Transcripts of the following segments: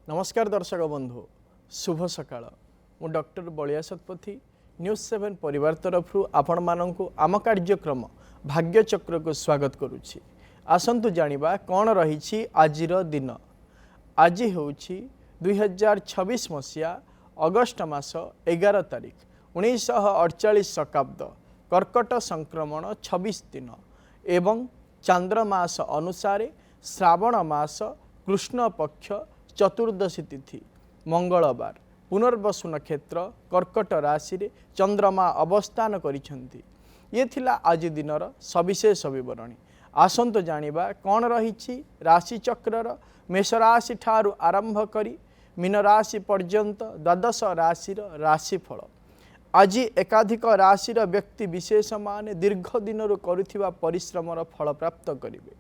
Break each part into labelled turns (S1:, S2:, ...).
S1: नमस्कार दर्शक बंधु शुभ सकाळ मु डॉक्टर बलिया शतपथी न्यूज 7 परिवार तरफ आपण मानकु आम कार्यक्रम भाग्यचक्र को स्वागत करुछि। आसंतु जानिबा कौन रही आजिर दिन। आज होछि 2026 मसीहा अगस्ट मास 11 तारिख 1948 शकाब्द कर्कट संक्रमण 26 दिन एवं चांद्रमास अनुसार श्रावण मास कृष्ण पक्ष चतुर्दशी तिथि मंगलवार पुनर्वसु नक्षत्र कर्कट राशि रे चंद्रमा अवस्थान करिसेंती। ये थिला आज दिनर सविशेष विवरणी। आसंत जानिबा कौन रही राशि चक्रर मेष राशि ठारू आरंभ करी मीन राशि पर्यंत द्वादश राशि राशिफल। आज एकाधिक राशिर व्यक्ति विशेष माने दीर्घ दिन करुथिबा परिश्रमर फल प्राप्त करिवे।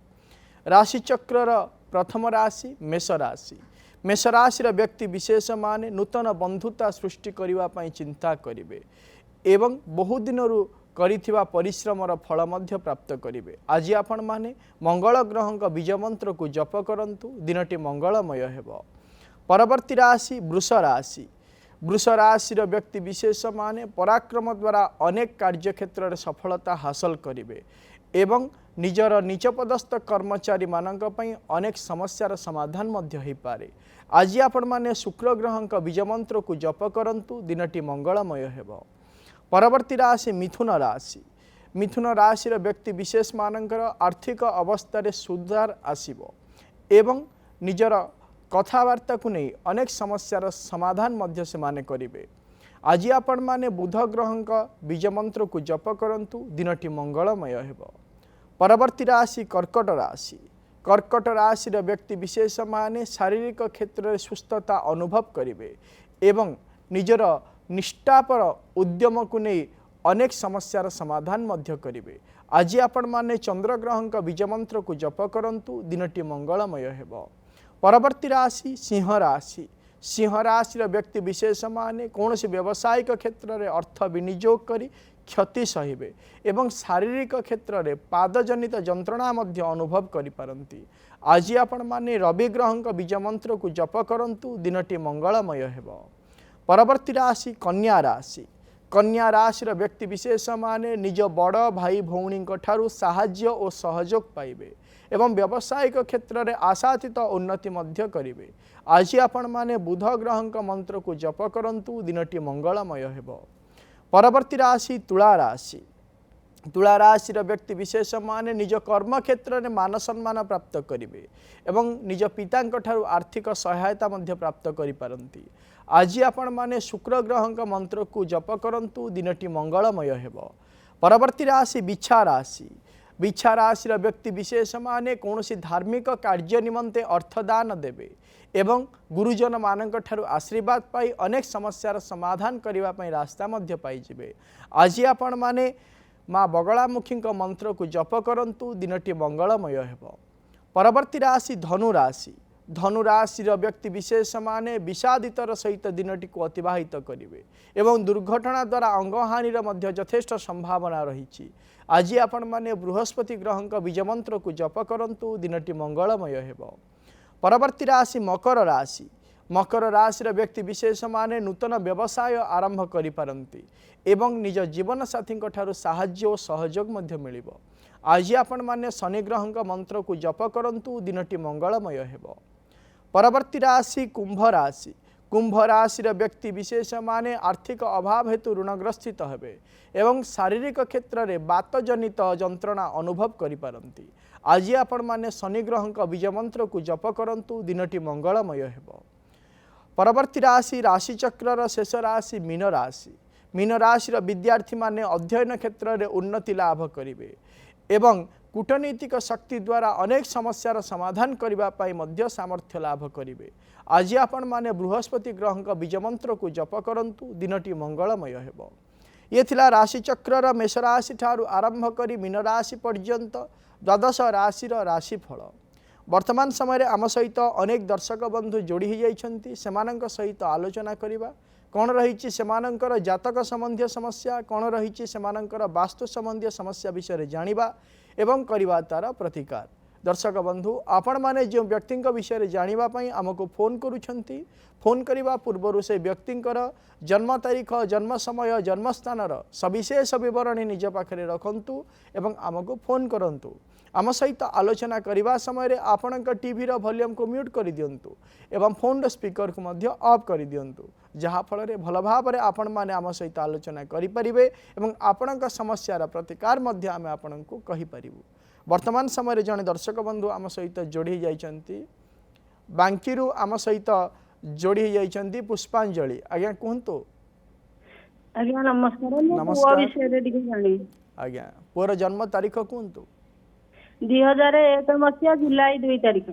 S1: राशि चक्रर प्रथम राशि मेष राशि। मेष राशिर व्यक्ति विशेष माने नूतन बंधुता सृष्टि करिवा पई चिंता करिवे एवं बहु दिनरु करिथिबा परिश्रमर फल मध्य प्राप्त करिवे। आज आपण माने मंगल ग्रहक बीज मंत्र को जप करंतु दिनटी मंगलमय हेबो। परवर्ती राशि वृष राशि। वृष राशिर व्यक्ति विशेष माने पराक्रम द्वारा अनेक कार्य क्षेत्र में सफलता हासिल करिवे एवं निजर नीचपदस्थ कर्मचारी मानक पई अनेक समस्यार समाधान मध्य होई पारे। आज आपण माने शुक्र ग्रहक बीज मंत्र को जप करंतु दिनटी मंगलमय हेबो। परवर्ती राशि मिथुन राशि। मिथुन राशिर व्यक्ति विशेष मानकर आर्थिक अवस्था सुधार आसिबो एवं निजर कथावार्ता को नहीं अनेक समस्यार समाधान मध्य से माने करिवे। आज आपण माने बुध ग्रहक बीज मंत्र को जप करंतु दिनटी मंगलमय हेबो। परवर्ती राशि कर्कट राशि। कर्कट राशिर व्यक्ति विशेष माने शारीरिक क्षेत्र में सुस्थता अनुभव करिवे एवं निजर निष्ठापर उद्यम को नहीं अनेक समस्यार समाधान मध्य करिवे। आज आपण माने चंद्र ग्रहक बीज मंत्र को जप करंतु दिनटी मंगलमय हेबो। परवर्ती राशि सिंह राशि। सिंह राशिर व्यक्ति विशेष माने कौन से व्यावसायिक क्षेत्र में अर्थ विनियोग करी क्षति सहिबे एवं शारीरिक क्षेत्र में पादजनित जंत्रणा मध्य अनुभव करि पारंती। आज आपण माने रवि ग्रहक बीज मंत्र को जप करंतु दिनटी मंगलमय हेबो। परवर्ती राशि कन्या राशि। कन्या राशिर व्यक्ति विशेष माने निज बड़ भाई भौणी ठारू साहाय्य और सहयोग पाइबे एवं व्यावसायिक क्षेत्र में आशातीत उन्नति मध्य करिवे। आज आपण माने बुध ग्रहक मंत्र को जप करंतु दिनटी मंगलमय हेबो। परवर्ती राशि तुला राशि। तुला राशिर व्यक्ति विशेष माने निज कर्म क्षेत्र में मान सम्मान प्राप्त करिवे एवं निज पितांक ठारू आर्थिक सहायता मध्य प्राप्त करि पारंती। आज आपण माने शुक्र ग्रहक मंत्र को जप करंतु दिनटी मंगलमय हेबो। परवर्ती राशि बिच्छा राशि। बिच्छा राशिर व्यक्ति विशेष माने कौनसी धार्मिक कार्य निमंते अर्थदान देवे एवं गुरुजन मानक ठारू आशीर्वाद पाई अनेक समस्यार समाधान करने पाई रास्ता मध्य पाइजिबे। आज आपण माने माँ बगलामुखी मंत्र को जप करंतु दिनटी मंगलमय हेबो। परवर्ती राशि धनु राशि। धनु राशिर व्यक्ति विशेष माने विषादितर सहित दिनटी को अतिबाहित करिवे एवं दुर्घटना द्वारा अंगहानिर मध्य यथेष्ट संभावना रही। आज आपण माने बृहस्पति ग्रहक बीज मंत्र को जप करंतु दिनटी मंगलमय हेबो। परवर्ती राशि मकर राशि। मकर राशिर व्यक्ति विशेष माने नूतन व्यवसाय आरंभ करि पारंती एवं निज जीवन साथी ठारू साहाय्य और सहयोग मध्य मिलिबो। आज आपण माने शनि ग्रहक मंत्र को जप करंतु दिनटी मंगलमय हेबो। परवर्ती राशि कुंभ राशि। कुंभ राशिर व्यक्ति विशेष माने आर्थिक अभाव हेतु ऋणग्रस्थित हेबे एवं शारीरिक क्षेत्र में बातजनित जंत्रणा अनुभव करि पारंती। आज आपण माने शनि ग्रहक बीज मंत्र को जप करंतु दिनटी मंगलमय हेबो। परवर्ती राशि राशि चक्रर शेष राशि मीन राशि। मीन राशिर विद्यार्थी माने अध्ययन क्षेत्र में उन्नति लाभ करिवे एवं कूटनीतिक शक्ति द्वारा अनेक समस्यार समाधान करने मध्य सामर्थ्य लाभ करिवे। आज आपण माने बृहस्पति ग्रहक बीज मंत्र को जप करंतु दिनटी मंगलमय हेबो। ये थिला राशि चक्रर मेष राशि ठारू आरंभ करी मीन राशि पर्यंत द्वादश राशिर राशिफल। वर्तमान समय आम सहित अनेक दर्शक बंधु जोड़ी हो जाइछन्ति। सेमानंक सहित आलोचना करिबा कौन रही सेमानंकर जातक संबंधी समस्या कौन रही सेमानंकर वास्तु संबंधी समस्या विषय जानिबा एवं करिबा तार प्रतिकार। दर्शक बंधु आपण माने जो व्यक्ति विषय जानिबा पई हमको फोन करूछंती फोन करने पूर्व से व्यक्ति जन्म तारीख जन्म समय जन्म स्थान सविशेष बरणी निज पाखे रखंतु एवं आमको फोन करंतु आम सहित आलोचना करने समय आपण टीवी वॉल्यूम को म्यूट कर दिंतु एवं फोन स्पीकर को मध्य ऑफ कर दिंतु जहाँफल भल भाव में आपण मैंने आम सहित आलोचना करें एवं आपण समस्यार प्रतिकार मध्य आम आपण को कहीपर। वर्तमान समय जड़े दर्शक बंधु आम सहित जोड़ी जाइछंती बांकी आम सहित जोड़ी जाइछंती पुष्पांजलि आज्ञा कहतु।
S2: आज्ञा नमस्कार।
S1: नमस्कार आज्ञा पुअर जन्म तारीख कहतु।
S2: 2001 मसीहा जुलाई 2 तारीख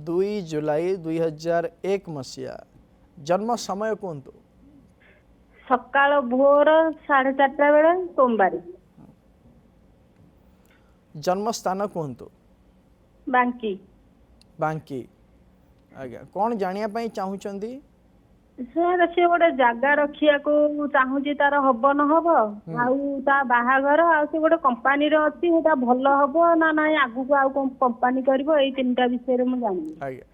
S1: 2 जुलाई 2001 मसीहा जन्म समय कहतु।
S2: सकाळ भोर 4:30 बेले सोमवार।
S1: जन्म स्थान कहतु।
S2: बांकी
S1: बांकी आज्ञा कौन जानिया पई चाहूचंदी
S2: सर से गोटे जगह रखिया को चाहूची तार हब न हब आउ ता बाहाघर आ से गोटे कंपनी रे अछि हेटा भल हब ना ना आगु को आउ कंपनी करबो एई तीनटा विषय रे म जानि।
S1: आज्ञा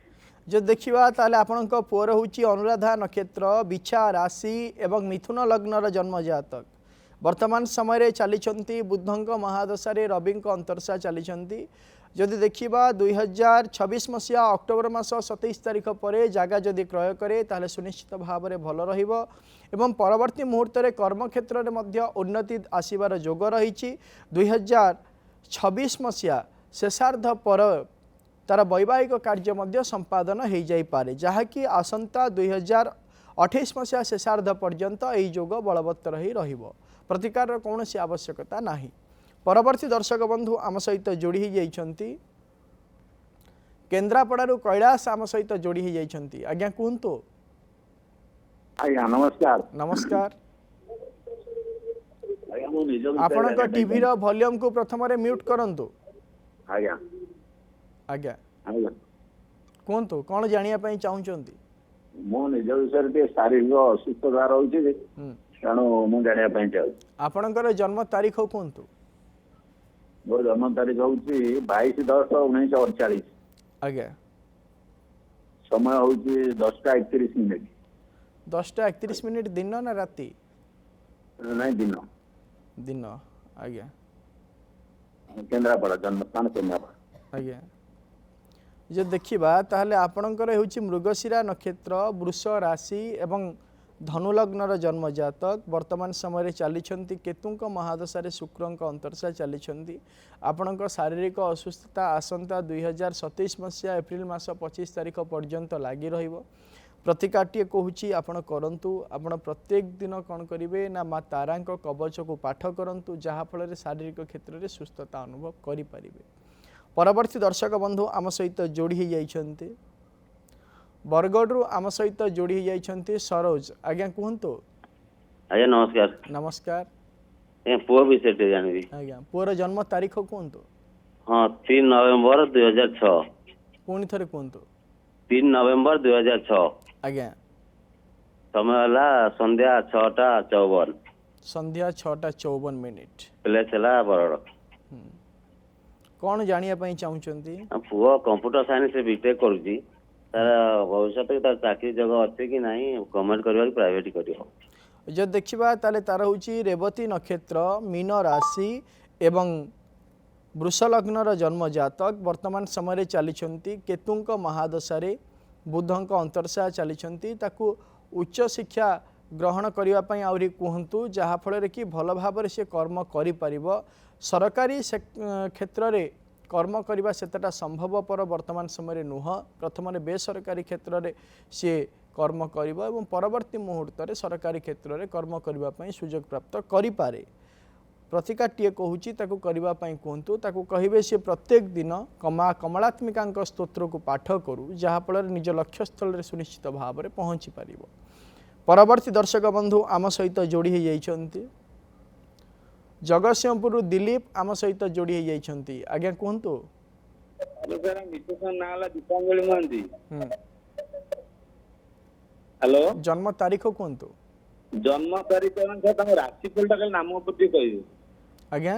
S1: जो देखिबा ताले आपनक पुअर होची अनुराधा नक्षत्र बिछा राशि एवं मिथुन लग्नर जन्म जातक वर्तमान समय चली बुद्धंक महादशा रवि अंतरसा चली जदि देखा 2026 मसीहा अक्टोबर मास 27 तारीख पर जगह जदि क्रय करे ताले सुनिश्चित भाव में भल रहिबो एवं परवर्ती मुहूर्त में कर्म क्षेत्र में मध्य उन्नति आसीबार जोग रही। 2026 मसीहा शेषार्ध पर तार वैवाहिक कार्य मध्य संपादन हो जाइपारे जहाँकि आसंता 2028 मसीहा शेषार्ध पर्यंत यही जोग बलवत्तर ही रहिबो प्रतिकार कौन सी आवश्यकता नहीं। परवर्ती दर्शक बंधु आम सहित जोड़ी जाइछंती केन्द्रापड़ारू कैलाश आम सहित जोड़ी जाइछंती आज्ञा कहतु।
S3: आज्ञा नमस्कार।
S1: नमस्कार आपनक टीवी रो वॉल्यूम को प्रथम रे म्यूट करंतु।
S3: आज्ञा
S1: आज्ञा
S3: आज्ञा
S1: कहतु कौन जानिया पई चाहूचंती।
S3: मो निज विषय रे शारीरिक असुस्थता रहउची तेणु मु जानिया पई चाहू।
S1: आपनकर जन्म तारीख कहतु।
S3: मोर जन्म तारीख होची 22/10/1948।
S1: आज्ञा
S3: समय होची 10:31
S1: 10:31 दिन ना राति
S3: नहीं दिन
S1: दिन आज्ञा
S3: केन्द्रापड़ा जन्म स्थान केन्द्रापड़ा।
S1: आज्ञा जो देखा ताहले आपणकर होची मृगशिरा नक्षत्र वृष राशि एवं धनुलग्नर जन्म जातक वर्तमान समय चली केतुंक महादशा शुक्रंक अंतरसा चली आपणक शारीरिक असुस्थता आसंता 2027 मसीहा एप्रिल मास 25 तारीख पर्यंत लगी रहिबो प्रतिकारटी कहूँ आपण करंतु आपण प्रत्येक दिन कौन करेंगे ना माँ तारांक कवच को पाठ करंतु जहाँफल शारीरिक क्षेत्र में सुस्थता अनुभव करें। परवर्ती दर्शक बंधु आम सहित जोड़ी जाइछंती बरगढ़ आम सहित जोड़ी जाइछंती सरोज आज्ञा कहतु।
S3: आज्ञा नमस्कार।
S1: नमस्कार
S3: पुओ विषय जानबी
S1: आज्ञा पुअर जन्म तारीख कहतु।
S3: हाँ 3 नवेम्बर 2006
S1: पुणी थे कहतु।
S3: 3 नवेम्बर 2006
S1: आज्ञा
S3: समय हला संध्या 6:54
S1: संध्या 6:54
S3: प्लेस हला बरड़।
S1: कौन जानिया पई चाहूचंती।
S3: पुओ कंप्यूटर साइंस से बीटेक करूची तार भविष्य तार चाकरी जगह अच्छे कि नहीं गवर्नमेंट करबा कि प्राइवेट करियो।
S1: जो देखा ताले तार होची रेवती नक्षत्र मीन राशि एवं वृष लग्नर जन्म जातक वर्तमान समय चली केतुंक महादशा बुधंक अंतरसा चली ताकू उच्च शिक्षा ग्रहण करने आहरी कहतु जहाँफल कि भल भाव से कर्म कर सरकारी क्षेत्र में कर्म करने सेटा संभवपर वर्तमान समय नुह प्रथम बेसरकारी क्षेत्र में सी कर्म करिबो एवं परवर्ती मुहूर्त में सरकारी क्षेत्र में कर्म करने सुजोग प्राप्त करें। प्रतिकारटीए कहूँ कहतु ताकू कहे सी प्रत्येक दिन कमलात्मिका स्तोत्र को पाठ करू जहाँफल निज लक्ष्यस्थल में सुनिश्चित भाव में पहुँची पार। परवर्ती दर्शक बंधु आम सहित जोड़ी जाइछंती जगतसिंहपुर दिलीप आम सहित जोड़ी जाइछंती आज्ञा कहतु।
S3: हेलो
S1: जन्म तारीख कहतु।
S3: जन्म तारीख राशिफल नाम आज्ञा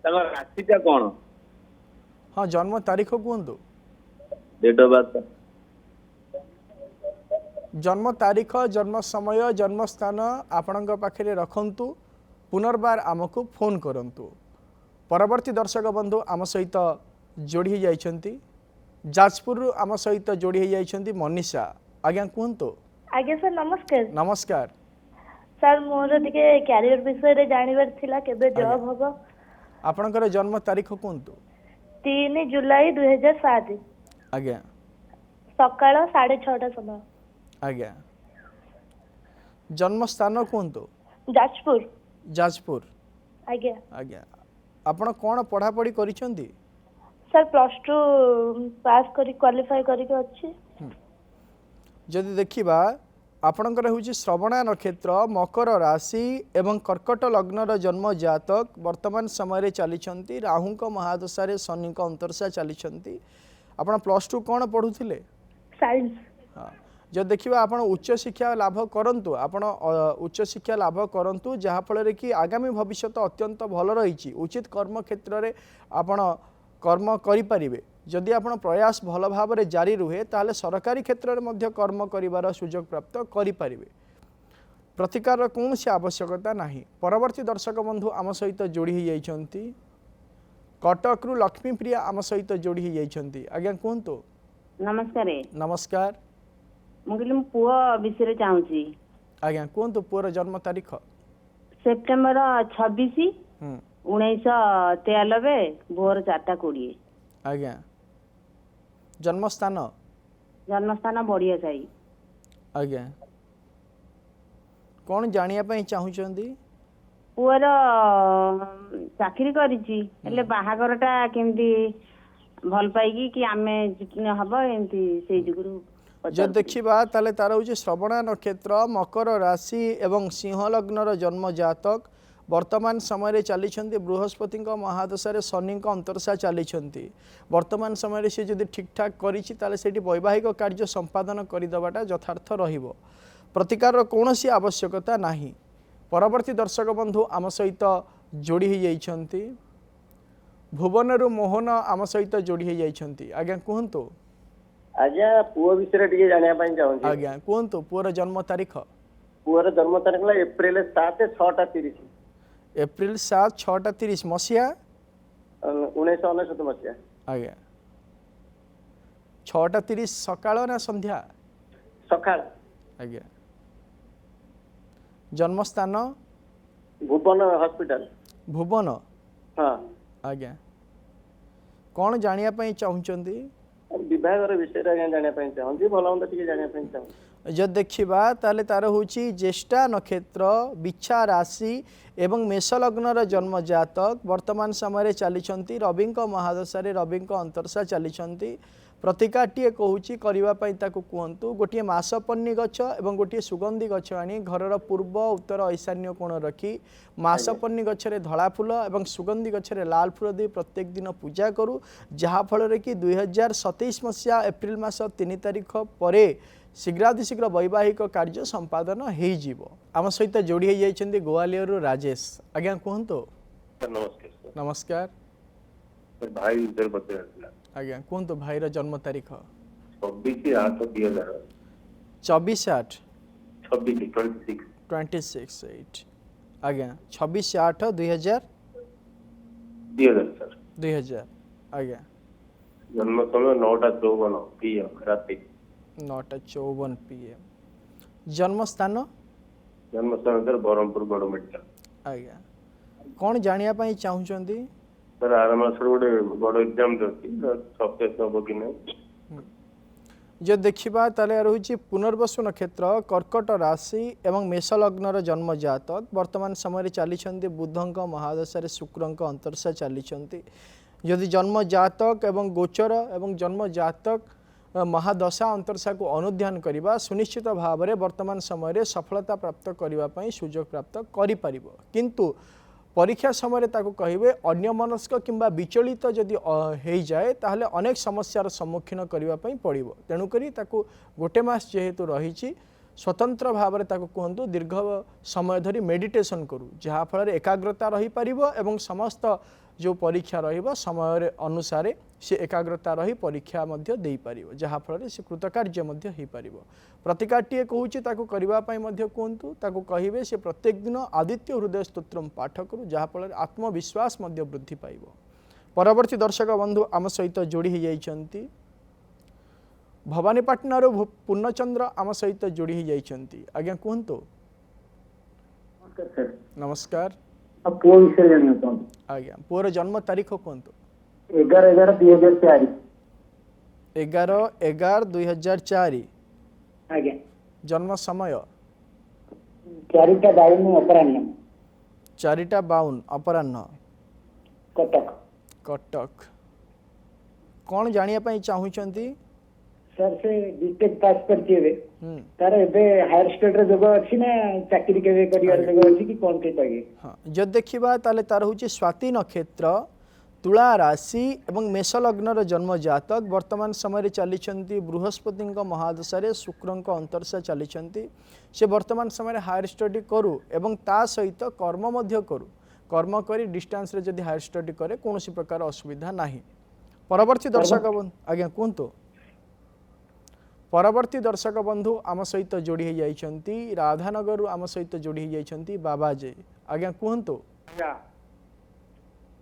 S4: राशिटा कौन
S1: हाँ जन्म तारीख कहतु
S3: डेट ऑफ बर्थ
S1: जन्म तारीख जन्म समय जन्म स्थान आपण पाखे रखंतु पुनर्बार आमको फोन करंतु। परवर्ती दर्शक बंधु आम सहित जोड़ी जाइछंती जाजपुर आम सहित जोड़ी जाइछंती मनीषा। आज्ञा कहतु।
S4: आज्ञा सर नमस्कार।
S1: नमस्कार
S4: सर मोर टिके कैरियर विषय रे जानिबार थिला केबे जॉब हबो।
S1: आपणकर जन्म तारीख कहतु
S4: 3 जुलाई 2007
S1: आज्ञा
S4: सकाळ 6:30 समय
S1: आज्ञा जन्म स्थान कहतु
S4: जाजपुर
S1: जाजपुर
S4: आज्ञा
S1: आज्ञा आपण कौन पढ़ापढ़ी करिसेंती
S4: सर +2 पास करी क्वालिफाई करी के अछि।
S1: जदि देखिबा आपणकर होची श्रवणा नक्षत्र मकर राशि एवं कर्कट लग्नर जन्म जातक वर्तमान समय रे चलीछंती राहुंक महादशा रे शनिक अंतरशा चलीछंती। आपण +2 कौन पढ़ुथिले
S4: साइंस।
S1: हाँ जब देखिबा आपण उच्च शिक्षा लाभ करंतु आपण उच्च शिक्षा लाभ करंतु जहाँ फल कि आगामी भविष्य अत्यंत भल रही उचित कर्म क्षेत्र में आपण कर्म करें जदि आपण प्रयास भल भाव में जारी रुहे ताले सरकारी क्षेत्र में मध्य कर्म करिवार सुजोग प्राप्त करें। प्रतिकार कौन सी आवश्यकता नहीं। परवर्ती दर्शक बंधु आम सहित जोड़ी जाइछंती कटक रु लक्ष्मी प्रिया आम सहित जोड़ी जाइछंती। आज्ञा कहतु।
S5: नमस्कार
S1: नमस्कार
S5: मु कहली पुओ विषय चाहूँगी।
S1: आज्ञा कहतु पुअर जन्म तारीख
S5: सेप्टेम्बर 26 1993 भोर 4:20।
S1: आज्ञा जन्म स्थान
S5: जन्मस्थान बढ़िया साई।
S1: आज्ञा कौन जानिया पई चाहुचंदी
S5: पुअर चाकरी करिची हेले बाहागरटा केमती भल पाइकी कि आमे हबो एमती सेई जुगुरु
S1: जब देखिबा ताले तार होची श्रवणा नक्षत्र मकर राशि एवं सिंह लग्नर जन्म जातक वर्तमान समय रे चलीछंती बृहस्पति महादशा रे शनि अंतरशा चलीछंती। वर्तमान समय रे से जदि ठीक ठाक करिछि ताले सेठी वैवाहिक कार्य संपादन करिदबाटा यथार्थ रहिबो। प्रतिकार कौनसी आवश्यकता नाही। परवर्ती दर्शक बंधु आम सहित जोड़ी जाइछंती भुवनरु मोहन आम सहित जोड़ी जाइछंती। आज्ञा कहतु।
S6: आज्ञा पुओ विषय टिके जानिया पई चाहूँगी।
S1: आज्ञा कहतु पुअर जन्म तारीख
S6: पुओर जन्म तारीख ला एप्रिल 7 6:30
S1: एप्रिल 7 6:30 मसीहा
S6: 1999 मसीहा।
S1: आज्ञा 6:30 सकाळ ना संध्या
S6: सकाळ।
S1: आज्ञा जन्म स्थान
S6: भुवन हॉस्पिटल
S1: भुवन।
S6: हाँ
S1: आज्ञा कौन जानिया पई चाहुचंदी
S6: विभागर विषय रे जानिया पई चाहूँगी भल मंद टिके जानिया पई चाहूँ।
S1: जब देखिबा ताले तार होची ज्येष्ठा नक्षत्र बिच्छा राशि एवं मेष लग्नर जन्म जातक वर्तमान समय रे चलीछंती रविंक महादशा रे रविंक अंतरशा चलीछंती। प्रतिकाटीए कहूची करिवा पई ताकू कहंतु गोटिए मासपन्नी गछ एवं गोटिए सुगंधी गछ आनी घरर पूर्व उत्तर ईशान्य कोण रखी मासपन्नी गछरे धला फूल एवं सुगंधी गछरे लाल फूल दे प्रत्येक दिन पूजा करू जहाँ फल रे कि 2027 मसीहा एप्रिल मास 3 तारिख परे शीघ्रातिशीघ्र वैवाहिक कार्य संपादन हो। आम सहित जोड़ी जाइछंती गोवालियर राजेश। आज्ञा कहतु।
S3: नमस्कार
S1: नमस्कार
S3: भाई उधर बता
S1: आज्ञा कहतु भाईर जन्म तारीख
S3: 26/8/2000
S1: 24/8
S3: 26
S1: 26/8 आज्ञा 26/8/2000
S3: सर
S1: 2000 आज्ञा
S3: जन्म समय 9:54 PM राति
S1: 9:54 PM जन्म स्थान
S3: सर बरहमपुर बड़ मेडिकल।
S1: आज्ञा कौन जानिया पई चाहुचंदी
S3: सर आर मास गोटे बड़ एग्जाम अछि सक्सेस हो कि नहीं।
S1: जो देखिबा ताले रहुची पुनर्वसु नक्षत्र कर्कट राशि एवं मेष लग्नर जन्म जातक वर्तमान समय रे चलीछंती बुधंक महादशा रे शुक्रंक अंतरशा चलीछंती। यदि जन्म जातक एवं गोचर एवं जन्म जातक महादशा अंतरशा को अनुध्यान करने सुनिश्चित भाव में वर्तमान समय रे सफलता प्राप्त करने सुजोग प्राप्त करिपारिबो। किंतु परीक्षा समय ताको कहिबे अन्यमनस्क किंबा विचलित जदि हो जाए ताहले अनेक समस्यार सम्मुखीन करने पड़ो। तेणुकरी ताको गोटे मास जेहेतु रही स्वतंत्र भाव में ताको कहतु दीर्घ समय धरी मेडिटेशन करू जहाँ फल एकाग्रता रही पारिबो एवं समस्त जो परीक्षा रहिबो समय अनुसार से एकाग्रता रही परीक्षा मध्य देई परिबो जहा फल से कृतकार्य मध्य हेई परिबो। प्रतिकारटीए कहूची ताकू करबा पई मध्य कोंतु ताकू कहिबे से प्रत्येक दिन आदित्य हृदय स्तोत्रम पाठ करू जहा फल आत्मविश्वास मध्य वृद्धि पाइबो। परवर्ती दर्शक बंधु आम सहित जोड़ी हो जाइछंती भवानीपाटनार पूर्णचंद्र आम सहित जोड़ी हो जाइछंती। आज्ञा कहतु। नमस्कार।
S7: पुओ विषय जानियो तो
S1: आज्ञा पुओर जन्म तारीख कहतु।
S7: 11/11/2004
S1: 11/11/2004
S7: आज्ञा
S1: जन्म समय
S7: 4:52 अपराह्न
S1: 4:52 अपराह्न
S7: कटक।
S1: कटक। कौन जानिया पई चाहुचंती
S7: सर से बीटेक पास करती है तार एबे हायर स्टडी रे जगह अछि ना चाकरी केबे करियर जगह अछि कि कोन के कहिए।
S1: हाँ जब देखिबा ताले तार होची स्वाति नक्षत्र तुला राशि एवं मेष लग्नर जन्म जातक वर्तमान समय चली बृहस्पति महादशा शुक्र अंतरशा चली से वर्तमान समय हायर स्टडी करू एवं ता सहित कर्म मध्य करू कर्म करी डिस्टेंस रे जदि हायर स्टडी करे कौन प्रकार असुविधा नाही। परवर्ती दर्शक बंधु आज्ञा कहतु। परवर्ती दर्शक बंधु आम सहित जोड़ी हो जाइछंती राधानगर आम सहित जोड़ी हो जाइछंती बाबाजी। आज्ञा कहतु।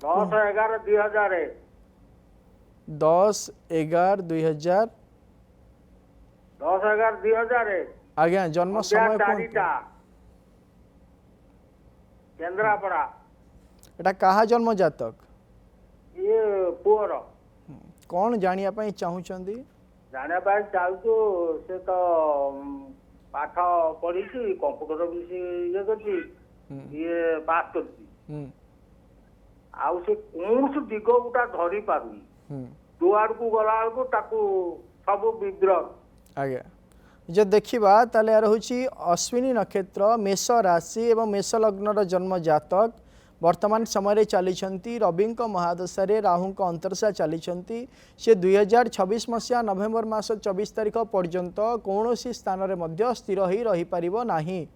S6: 10/11/2000
S1: 10/11/2000
S6: 10/11/2000
S1: आज्ञा जन्म समय
S6: केंद्रापड़ा
S1: एटा कहा जन्म जातक
S6: ये पुअर
S1: कौन जानिया पई चाहुचंदी
S6: जाने पाए चाहू से तो पाठ पढ़ी कंप्यूटर भी ये करती ये पास करती आउ से कौन से दिग गुटा धरी पारुनी दुआर को गला को ताकू सब विद्रोह।
S1: आज्ञा जे देखिबा ताले यार होची अश्विनी नक्षत्र मेष राशि एवं मेष लग्नर जन्म जातक वर्तमान समय चली रवि महादशा राहु अंतरशा चली से 2026 मसीहा नवेम्बर मास 24 तारिख पर्यंत कौन स्थान में स्थिर हो रही पारिबो नाही।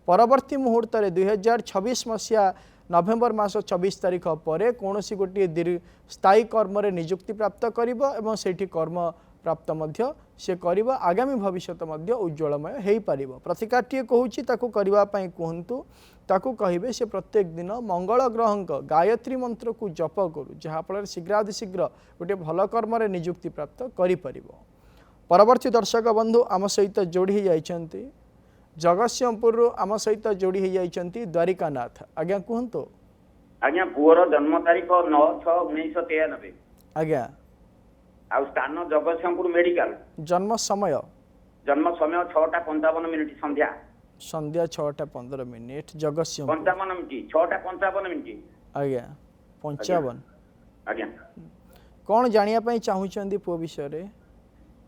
S1: परवर्ती मुहूर्त 2026 मसीहा नवेम्बर मास 24 तारिख पर कौन गोटे स्थायी कर्म निजुक्ति प्राप्त करिबो एवं सेठी कर्म प्राप्त मध्य से करिबो आगामी भविष्य मध्य उज्ज्वलमय हेई पारिबो। प्रतिकारटीए कहूची ताकू करिबा पई कहंतु ताकू कहिबे से प्रत्येक दिन मंगल ग्रहंक गायत्री मंत्र को जप करू जहा फल शीघ्रातिशीघ्र गोटे भल कर्म निजुक्ति प्राप्त करि परिबो। परवर्ती दर्शक बंधु आम सहित जोड़ी हो जाइछंती जगतसिंहपुर आम सहित जोड़ी हो जाइछंती द्वारिकानाथ। आज्ञा कहंतु।
S8: आज्ञा पुअर जन्म तारीख 9/6/1993
S1: आज्ञा
S8: आउ स्थान जगतसिंहपुर मेडिकल
S1: जन्म समय
S8: 6:55 संध्या
S1: संध्या 6:15 जगतसिंहपुर
S8: 55 मिनिट 6:55
S1: आज्ञा 55
S8: आज्ञा
S1: कौन जानिया पई चाहुचंदी पुओ विषय रे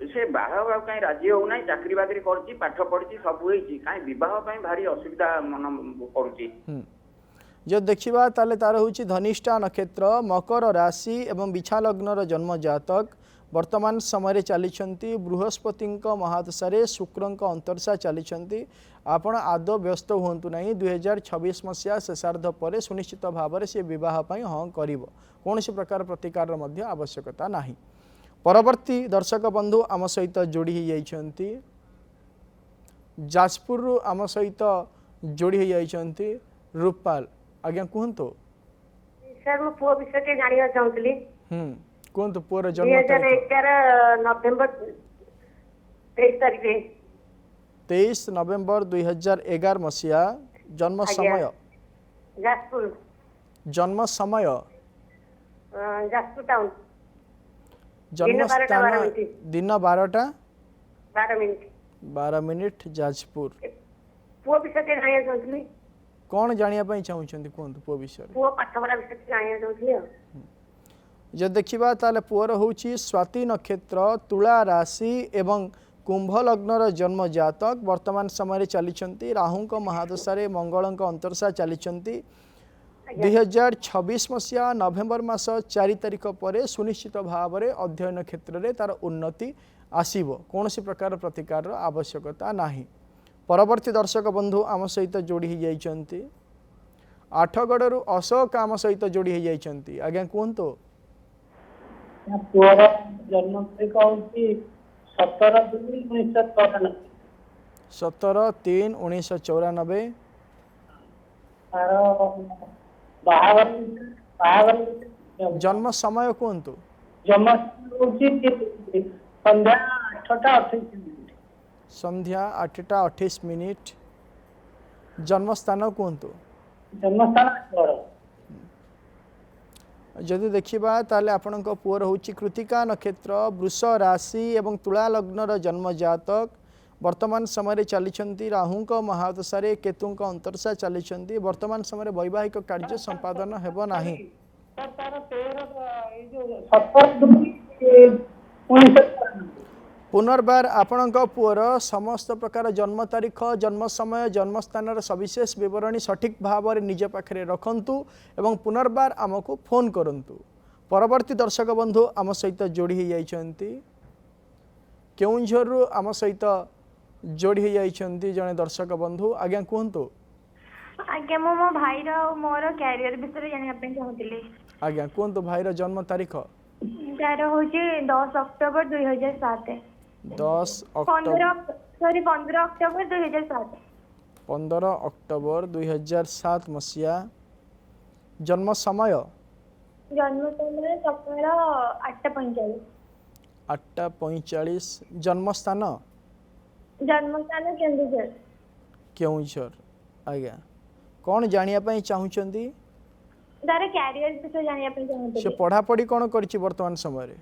S8: से बाहा कहीं राजी हो ना चाकरी बाकरी करची पाठ पढ़ी सब होई कहीं विवाह पई भारी असुविधा मन पड़ुची।
S1: जो देखिबा ताले तार होची धनिष्ठा नक्षत्र मकर राशि एवं बिछा लग्नर जन्म जातक वर्तमान समय चली बृहस्पति महादशा शुक्र अंतरशा चली आपण आदौ व्यस्त हूँ ना 2026 मसीहा शेषार्ध पर सुनिश्चित भाव में सी बह हाँ कर कौन प्रकार प्रतिकार आवश्यकता नहीं। परवर्ती दर्शक बंधु आम सहित जोड़ी हो जाइछंती जाजपुर आम सहित जोड़ी हो जाइछंती रूपाल। आज्ञा कहतु।
S9: सर मो पुओ विषय के जानिया चाहूतली
S1: कहतु पुओर जन्म
S9: 2011 नवेम्बर 23 तारिख
S1: 23 नवेम्बर 2011 मसीहा जन्म समय
S9: जाजपुर
S1: जन्म समय
S9: जाजपुर टाउन
S1: जन्म स्थान दिन 12 मिनिट जाजपुर।
S9: पुओ विषय के जानिया चाहूतली
S1: कौन जानिया पई चाहुचंदी कहतु पुओ विषय
S9: पुओ पाठ पढ़ा विषय के जानिया चाहूतली
S1: जे देखिबा ताले पुओर होची स्वाति नक्षत्र तुला राशि एवं कुंभ लग्नर जन्म जातक वर्तमान समय चली राहु महादशा मंगल अंतरशा चली 2026 मसीहा नवेम्बर मास 4 तारिख पर सुनिश्चित भाव में अध्ययन क्षेत्र में तार उन्नति आसीबो कौन प्रकार प्रतिकार आवश्यकता नहीं। परवर्ती दर्शक बंधु आम सहित जोड़ी हो जाइछंती आठगड़ू अशोक आम सहित जोड़ी हो जाइछंती आज्ञा कहतु
S7: पुअर जन्म तारीख होची 17/2/1994
S1: 17/3/1994
S7: तार बाहागर बाहागर
S1: जन्म समय कहतु
S7: जन्म होची संध्या 8:28
S1: संध्या 8:28 जन्म स्थान कहतु
S7: जन्म स्थान आठगड़
S1: जदि देखा ताले आपणक पुअर होची कृतिका नक्षत्र वृष राशि एवं तुला लग्नर जन्म जातक वर्तमान समय चली राहुंक महादशारे केतुंक अंतरसा चली वर्तमान समय वैवाहिक कार्य संपादन हेब नाही
S7: तार 17/2/1994
S1: पुनर्बार आपणक पुअर समस्त प्रकार जन्म तारीख जन्म समय जन्म स्थान सविशेष विवरणी सठिक भाव में निज पाखे रखंतु एवं पुनर्बार आमको फोन करंतु। परवर्ती दर्शक बंधु आम सहित जोड़ी हो जाइछंती केउंझर आम सहित जोड़ी हो जाइछंती जने दर्शक बंधु आज्ञा कहतु
S4: आज्ञा मो मो भाई रो मोर कैरियर विषय जानिया पे चाहूतिली
S1: आज्ञा कहतु भाईर जन्म तारीख
S4: तार होची 10 अक्टोबर 2007
S1: 10 अक्टोबर
S4: 15 अक्टोबर 2007
S1: 15 अक्टोबर 2007 मसीहा जन्म समय
S4: जन्म समय सकाळ 8:45
S1: 8:45 जन्म स्थान
S4: केन्दुझर
S1: केउंझर आज्ञा कौन जानिया पई चाहुचंदी
S4: तार कैरियर विषय जानिया पे
S1: से
S4: चाहूतिली
S1: पढ़ापढ़ी कौन करछि वर्तमान समय रे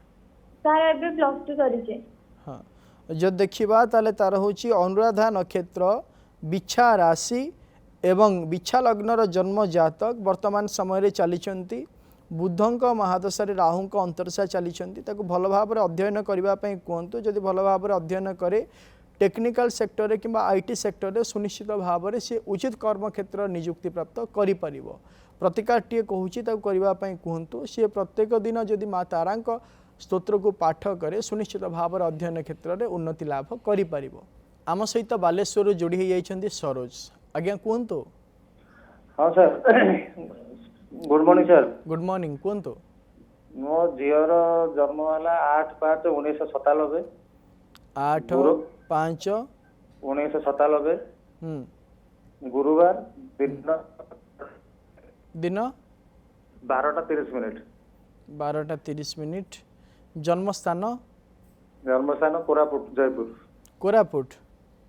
S4: तार एबे +2 करिचे
S1: हाँ जब देखा ताले तार होची अनुराधा नक्षत्र बिछा राशि एवं बिछा लग्नर जन्म जातक वर्तमान समय चली बुधंक महादशारे राहुंक अंतरसा चली भल भाव अध्ययन करने कहतु जदि भल भाव अध्ययन करे टेक्निकल सेक्टर कि आईटी सेक्टर रे सुनिश्चित भाव में सी उचित कर्म क्षेत्र नियुक्ति प्राप्त करि प्रतिकारटीए कहूँ करने कहतु सी प्रत्येक दिन जदि माँ तारांक स्तोत्र को पाठ करे सुनिश्चित भाव अध्ययन क्षेत्र में उन्नति लाभ करि आम सहित बालेश्वर जोड़ी हो जाइछंती सरोज आज्ञा कहतु
S6: हाँ sir good morning sir
S1: good morning कहतु
S6: मो झीर जन्म है 8/5/1997
S1: 8/5/1997
S6: गुरुवार
S1: दिन
S6: 12:30
S1: जन्म स्थान
S6: कोरापुट
S1: कोरापुट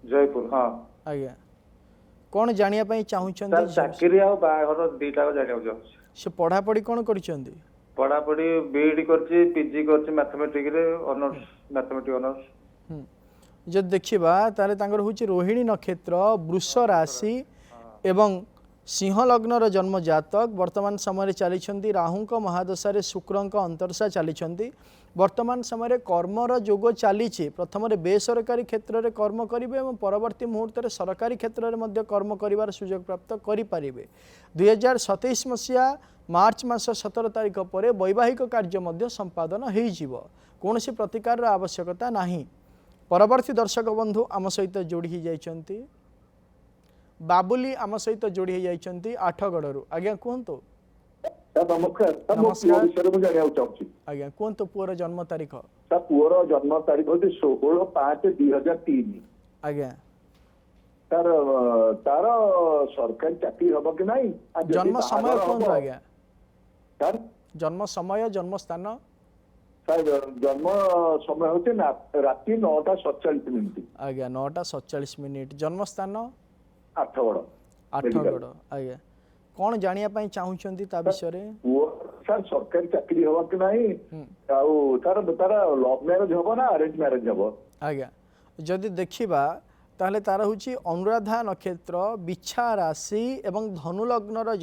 S6: जयपुर हाँ
S1: आज्ञा कौन जानिया पई चाहुचंदी
S6: चाकरी आ बाहर दीटा जानिया चाहूँ
S1: से पढ़ापढ़ी कौन करिसंदी
S6: पढ़ापढ़ी बीएडी करछि पीजी करछि मैथमेटिक्स रे ऑनर्स मैथमेटिक्स ऑनर्स
S1: जब देखा ताले तांगर होची रोहिणी नक्षत्र वृष राशि एवं सिंह लग्नर जन्म जातक वर्तमान समय चली राहुंक महादशारे शुक्रंक अंतरसा चली वर्तमान समय कर्मर जोग चली प्रथम बेसरकारी क्षेत्र में कर्म करेंगे और परवर्ती मुहूर्त में सरकारी क्षेत्र में कर्म कर सुजोग प्राप्त करें 2027 मसीहा मार्च मास 17 तारीख पर वैवाहिक कार्य संपादन हो कौन प्रतिकार आवश्यकता नहीं। परवर्ती दर्शक बंधु आम सहित जोड़ी जाइछंती बाबुली आम सहित जोड़ी जाइछंती आठगड़ू आज्ञा कहतु
S10: नमस्कार
S1: आज्ञा कहतु पुअर जन्म तारीख
S10: पुअर जन्म तारीख होती 16/5/2003
S1: आज्ञा
S10: तार तार सरकारी चाकरी हम कि नहीं
S1: जन्म समय कहतु आज्ञा
S10: सर
S1: जन्म समय जन्म स्थान
S10: सर जन्म समय होते राति 9:47
S1: आज्ञा 9:47 जन्म स्थान
S10: आठगड़
S1: आज्ञा कौन जानिया पई चाहुचंती ता विषय रे
S10: सर सरकारी चाकरी हम कि नहीं तार लव मैरेज हम ना अरेंज मैरेज हम
S1: आज्ञा जदि देखिबा ताहले तार होची अनुराधा नक्षत्र बिछा राशि एवं धनु लग्नर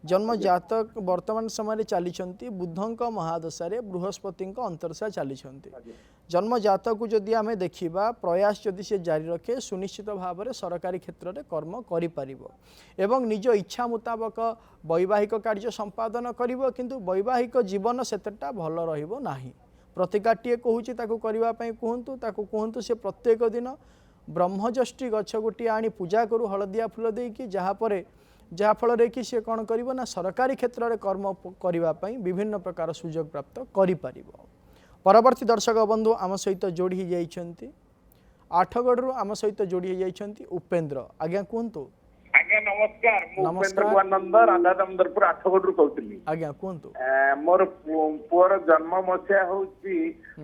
S1: जन्म जातक वर्तमान समय चली बुधंक महादशारे बृहस्पति अंतरसा चली जन्म जातक को जदि आमे देखिबा प्रयास जदि से जारी रखे सुनिश्चित भाव में सरकारी क्षेत्र में कर्म एवं निज इच्छा मुताबक वैवाहिक कार्य संपादन करिवो किंतु वैवाहिक जीवन सेतेटा भल रहिबो नाही। प्रतिकारटीए कहूँ कहतु से प्रत्येक दिन ब्रह्मजष्टि गछ गोटे आनी पूजा करू हलदिया फूल देकी जहाँपर जहाँफल कि सी कौन कर ना सरकारी क्षेत्र में कर्म करने विभिन्न प्रकार सुजोग प्राप्त कर। परवर्ती दर्शक बंधु आम सहित जोड़ी जाइछन्ति आठगढ़ आम सहित जोड़ी जाइछन्ति उपेंद्र। आज्ञा कहतु।
S11: आज्ञा नमस्कार।
S1: नमस्कार।
S11: उपेंद्र नंद राधा दामोदरपुर आठगढ़ कहती।
S1: आज्ञा कहतु।
S11: मोर पुअर जन्म मसीहा होची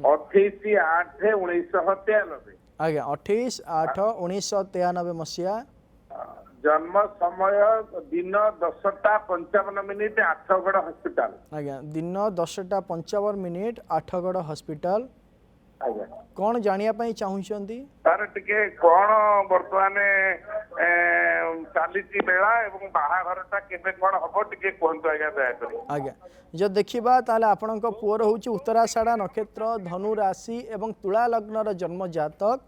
S11: 28/8/1993।
S1: आज्ञा 28/8/1993 मसीहा।
S11: जन्म समय दिन 10:55 आठगढ़ हॉस्पिटल।
S1: आज्ञा दिन 10:55 आठगढ़ हॉस्पिटल।
S11: आज्ञा
S1: कौन जानिया पई चाहुछन्ती
S11: तार टिके कोन वर्तमान चालीसी बेला एवं बाहाघरटा केबे कोन हबो टिके कहंतु आज्ञा दया करी।
S1: आज्ञा जो देखिबा ताले आपनक पुअर होउची उत्तराषाढ़ा नक्षत्र धनु राशि एवं तुला लग्नर जन्म जातक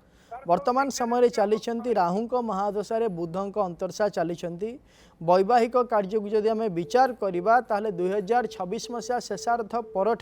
S1: वर्तमान समय चली राहुंक महादशा बुधंक अंतर्शा चली वैवाहिक कार्य को जदि आम विचार करवा ताहले 2026 मसीहा शेषार्थ पर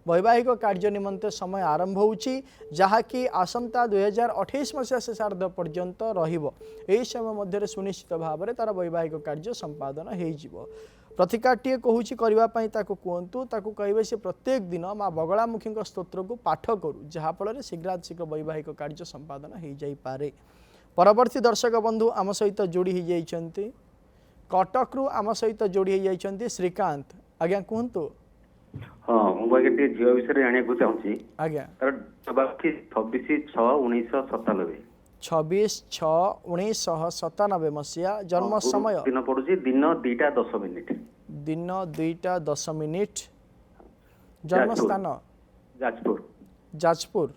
S1: वैवाहिक कार्य निमंते समय आरंभ होउची जहाँकि आसंता 2028 मसीहा शेषार्ध पर्यंत रहिबो। एही समय मध्य सुनिश्चित भाव में तार वैवाहिक कार्य संपादन हो। प्रतिकाटीए कहूँ करने कहतु ताकू कहे से प्रत्येक दिन माँ बगलामुखी स्तोत्र को पाठ करू जहाँफल शीघ्राशीघ्र वैवाहिक कार्य संपादन हो जाए। परवर्ती दर्शक बंधु आम सहित जोड़ी होती कटक रु आम सहित जोड़ी होती श्रीकांत। आज्ञा कहतु।
S3: हाँ मुझे झील विषय जाना चाहूँगी।
S1: आज्ञा
S3: 26/6/1997।
S1: 26/6/1997 मसीहा जन्म समय
S3: दिन पड़ुची दिन 2:10।
S1: दिन 2:10 जन्म स्थान
S3: जाजपुर।
S1: जाजपुर।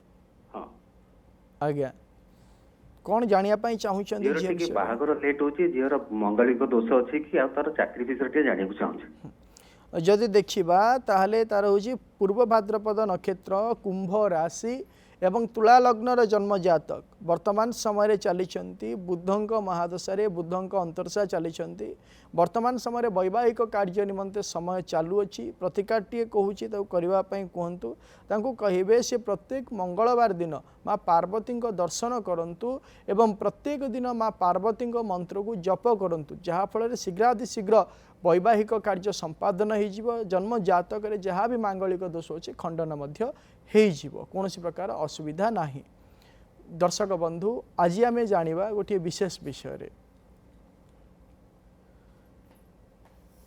S3: हाँ
S1: आज्ञा कौन जानिया पई चाहुछन्ती झील विषय
S3: बाहागर लेट होची झीर मंगलिक दोष अछि कि आ तार चाकरी विषय टे जानिया चाहूँ।
S1: जदि देखिबा ताहले तार होची पूर्व भाद्रपद नक्षत्र कुंभ राशि एवं तुला लग्नर जन्म जातक वर्तमान समय चली बुधंक महादशा बुधंक अंतर्शा चली वर्तमान समय वैवाहिक कार्य निमंते समय चालुअछि। प्रतिकाटीए कहूँ करने कहतु तांको कहिबे से प्रत्येक मंगलवार दिन माँ पार्वती दर्शन करंतु एवं प्रत्येक दिन माँ पार्वती मंत्र को जप करंतु जहाँफल शीघ्रातिशीघ्र वैवाहिक कार्य संपादन हो। जन्म जातक जहाँ भी मांगलिक दोष अच्छे खंडन कौन प्रकार असुविधा नहीं। दर्शक बंधु आज आम जानिबा गोटे विशेष विषय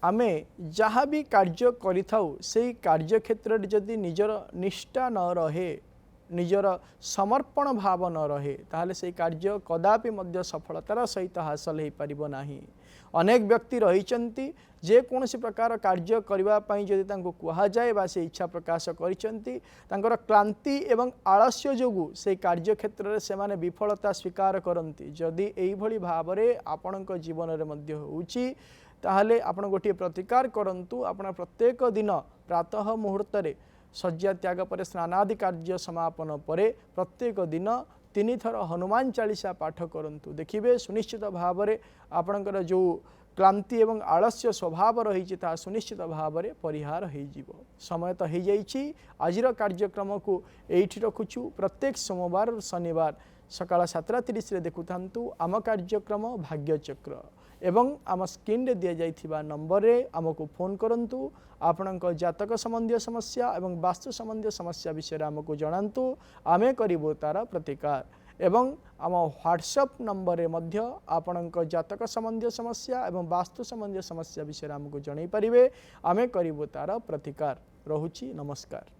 S1: आमे जहाँ भी कार्य करिथाउ से कार्य क्षेत्र जदि निजर निष्ठा न रहे निजर समर्पण भाव न रहे ताहले से कार्य कदापि मध्य सफलतार सहित हासिल हो पारिबो नाही। अनेक व्यक्ति रहिचंती जे कौन प्रकार कार्य करने जदि कह जाए बा से इच्छा प्रकाश करिचंती तांकर क्लांति एवं आलस्य जोगु से कार्य क्षेत्र में से माने विफलता स्वीकार करती। जदि एई भली भाव में आपणक जीवन में मध्य होउची ताहले आपण गोटे प्रतिकार करंतु। आपण प्रत्येक दिन प्रातः मुहूर्त शଯ୍या त्याग पर स्नानादि कार्य समापन पर प्रत्येक दिन 3 थर हनुमान चालीसा पाठ करंतु। देखिए सुनिश्चित भाव में आपणकर जो क्लांति एवं आलस्य स्वभाव रही सुनिश्चित भाव में परिहार हो। समय तो हो जाइए आजिर कार्यक्रम को एठी रखुचु। प्रत्येक सोमवार और शनिवार सकाळ 7:30 देखुथांतु आम कार्यक्रम भाग्यचक्र एवं आम स्क्रीन रे दिया जाइथिबा नंबर रे आमको फोन करंतु। आपणक जातक संबंधी समस्या एवं वास्तु संबंधी समस्या विषय आमको जणांतु आमे करिबो तार प्रतिकार एवं आम व्हाट्सएप नंबर रे मध्य आपणक जातक संबंधी समस्या एवं वास्तु संबंधी समस्या विषय आमको जणाई पारिबे आमे करिबो तार प्रतिकार। रहुची नमस्कार।